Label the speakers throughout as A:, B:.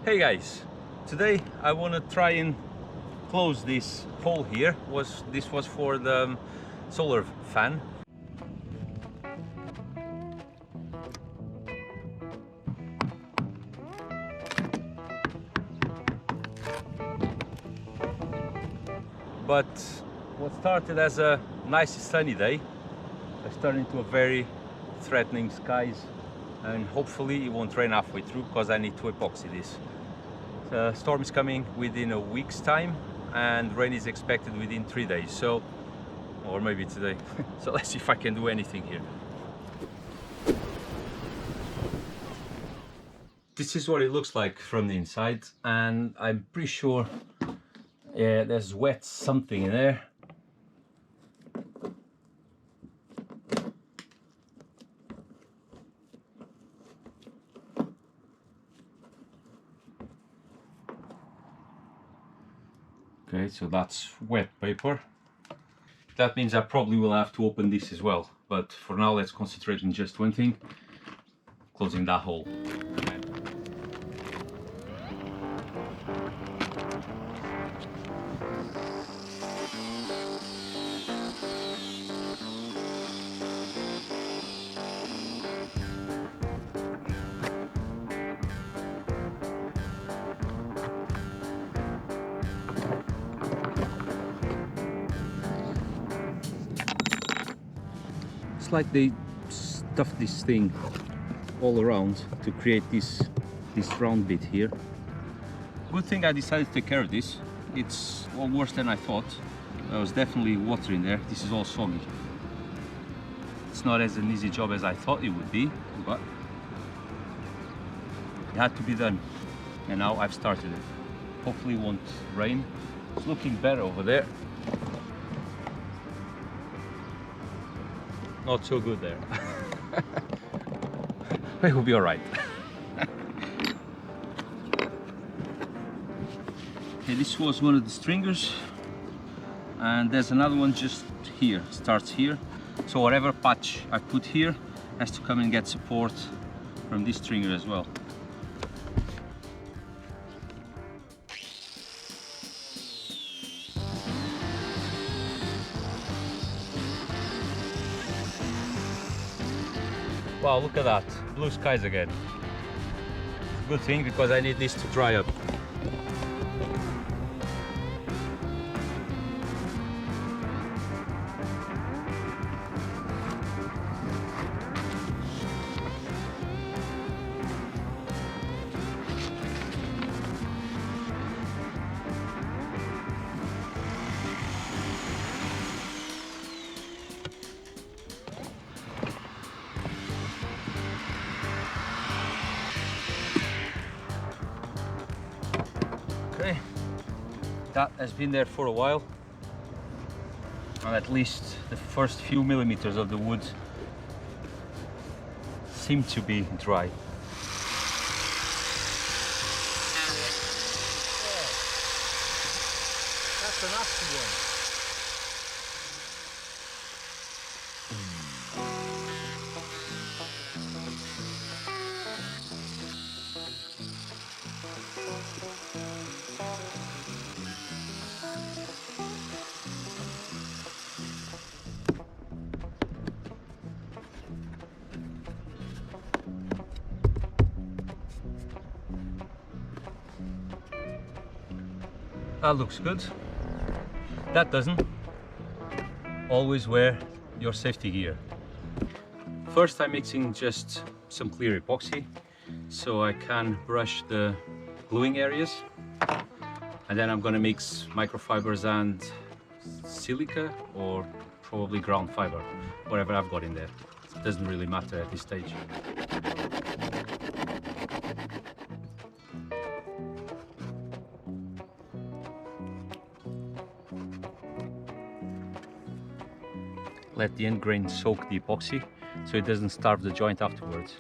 A: Hey guys, today I want to try and close this hole here. This was for the solar fan. But what started as a nice sunny day has turned into a very threatening skies, and hopefully it won't rain halfway through because I need to epoxy this. The storm is coming within a week's time and rain is expected within 3 days, so, or maybe today. So let's see if I can do anything here. This is what it looks like from the inside, and I'm pretty sure, yeah, there's wet something in there. Okay, so that's wet paper. That means I probably will have to open this as well, but for now let's concentrate on just one thing, closing that hole. It's like they stuffed this thing all around to create this round bit here. Good thing I decided to take care of this. It's all worse than I thought. There was definitely water in there. This is all soggy. It's not as an easy job as I thought it would be, but it had to be done. And now I've started it. Hopefully it won't rain. It's looking better over there. Not so good there. It will be all right. Okay, this was one of the stringers, and there's another one just here, starts here. So whatever patch I put here has to come and get support from this stringer as well. Wow, look at that, blue skies again. Good thing, because I need this to dry up. Okay, that has been there for a while, and at least the first few millimeters of the wood seem to be dry. That's a nasty one. That looks good. That doesn't. Always wear your safety gear. First, I'm mixing just some clear epoxy so I can brush the gluing areas, and then I'm gonna mix microfibers and silica, or probably ground fiber, whatever I've got in there. It doesn't really matter at this stage. Let the end grain soak the epoxy so it doesn't starve the joint afterwards.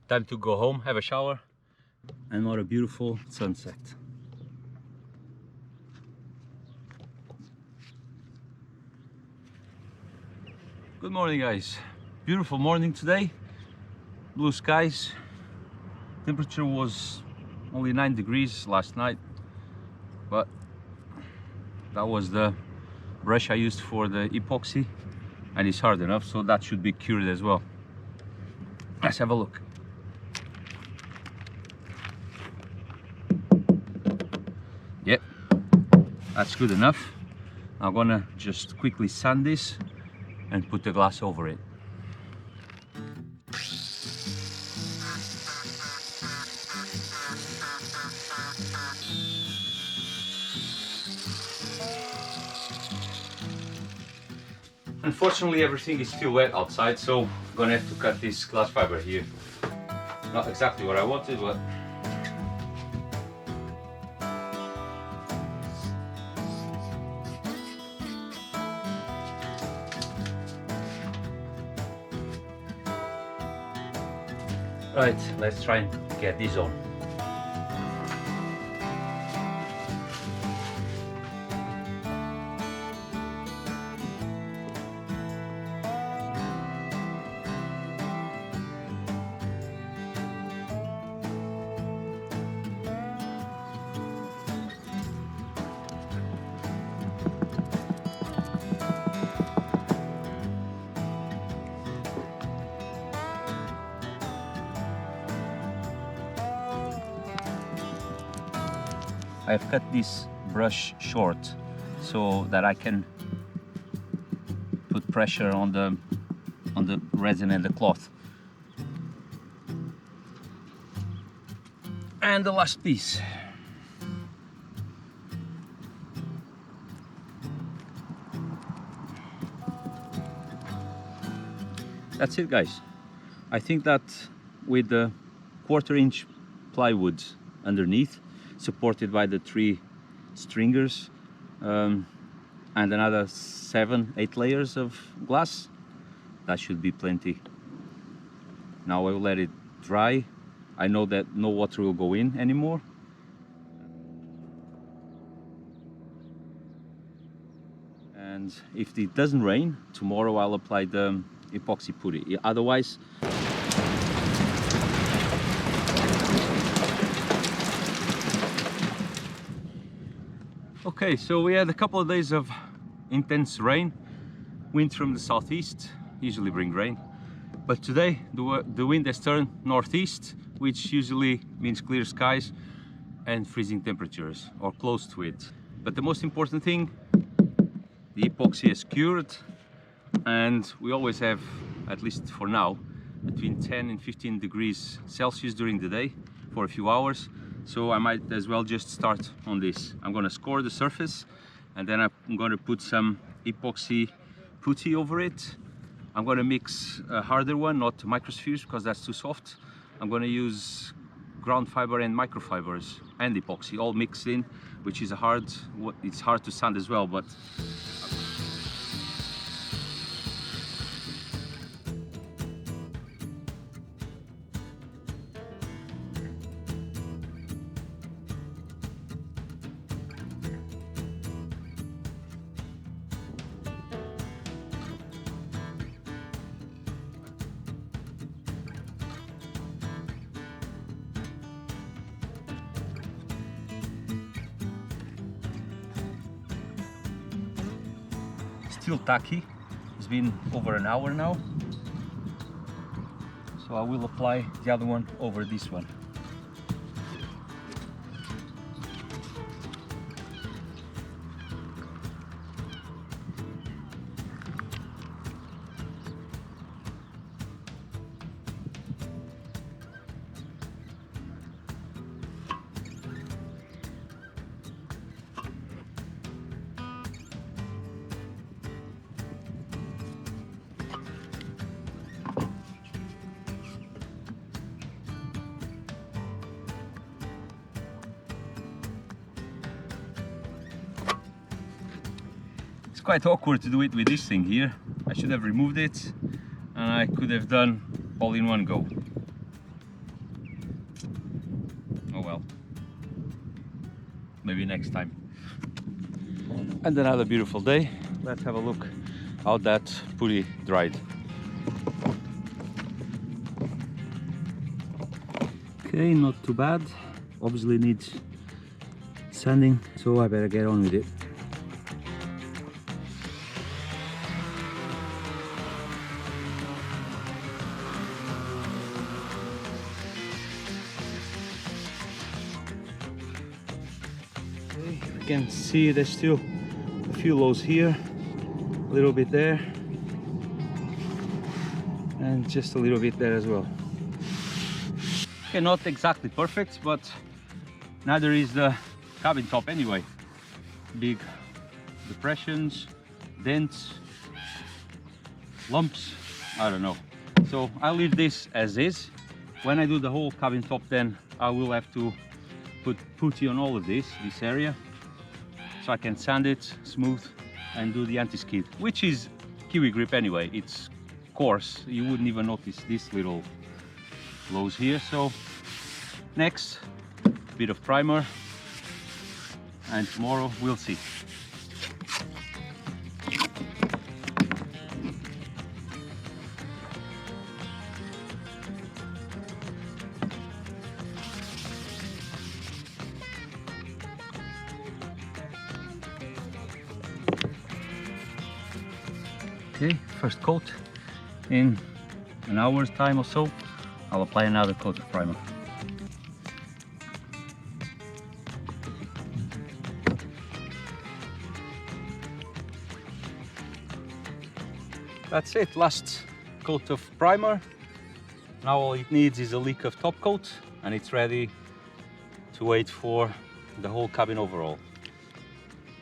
A: Time to go home, have a shower, and what a beautiful sunset. Good morning, guys. Beautiful morning today. Blue skies. Temperature was only 9 degrees last night, but that was the brush I used for the epoxy, and it's hard enough, so that should be cured as well. Let's have a look. Yep, that's good enough. I'm gonna just quickly sand this and put the glass over it. Unfortunately, everything is still wet outside, so I'm gonna have to cut this glass fiber here. Not exactly what I wanted, but right, let's try and get this on. I've cut this brush short so that I can put pressure on the resin and the cloth. And the last piece. That's it, guys. I think that with the 1/4-inch plywood underneath, supported by the 3 stringers, and another 7-8 layers of glass, that should be plenty. Now I will let it dry. I know that no water will go in anymore. And if it doesn't rain, tomorrow I'll apply the epoxy putty. Otherwise, okay, so we had a couple of days of intense rain. Wind from the southeast usually bring rain, but today the wind has turned northeast, which usually means clear skies and freezing temperatures, or close to it. But the most important thing, the epoxy is cured, and we always have, at least for now, between 10 and 15 degrees Celsius during the day for a few hours. So I might as well just start on this. I'm gonna score the surface, and then I'm gonna put some epoxy putty over it. I'm gonna mix a harder one, not microspheres, because that's too soft. I'm gonna use ground fiber and microfibers and epoxy all mixed in, which is it's hard to sand as well, but still tacky. It's been over an hour now, so I will apply the other one over this one. It's quite awkward to do it with this thing here. I should have removed it and I could have done all in one go. Oh well, maybe next time. And another beautiful day. Let's have a look how that putty dried. Okay, not too bad. Obviously needs sanding, so I better get on with it. You can see there's still a few lows here, a little bit there, and just a little bit there as well. Okay, not exactly perfect, but neither is the cabin top anyway. Big depressions, dents, lumps, I don't know. So I'll leave this as is. When I do the whole cabin top, then I will have to put putty on all of this area, so I can sand it smooth and do the anti-skid, which is Kiwi grip anyway. It's coarse, you wouldn't even notice these little lows here. So next, bit of primer, and tomorrow we'll see. Okay, first coat. In an hour's time or so, I'll apply another coat of primer. That's it, last coat of primer. Now all it needs is a lick of top coat and it's ready to wait for the whole cabin overall.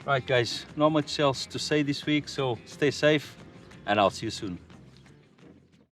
A: Right guys, not much else to say this week, so stay safe and I'll see you soon.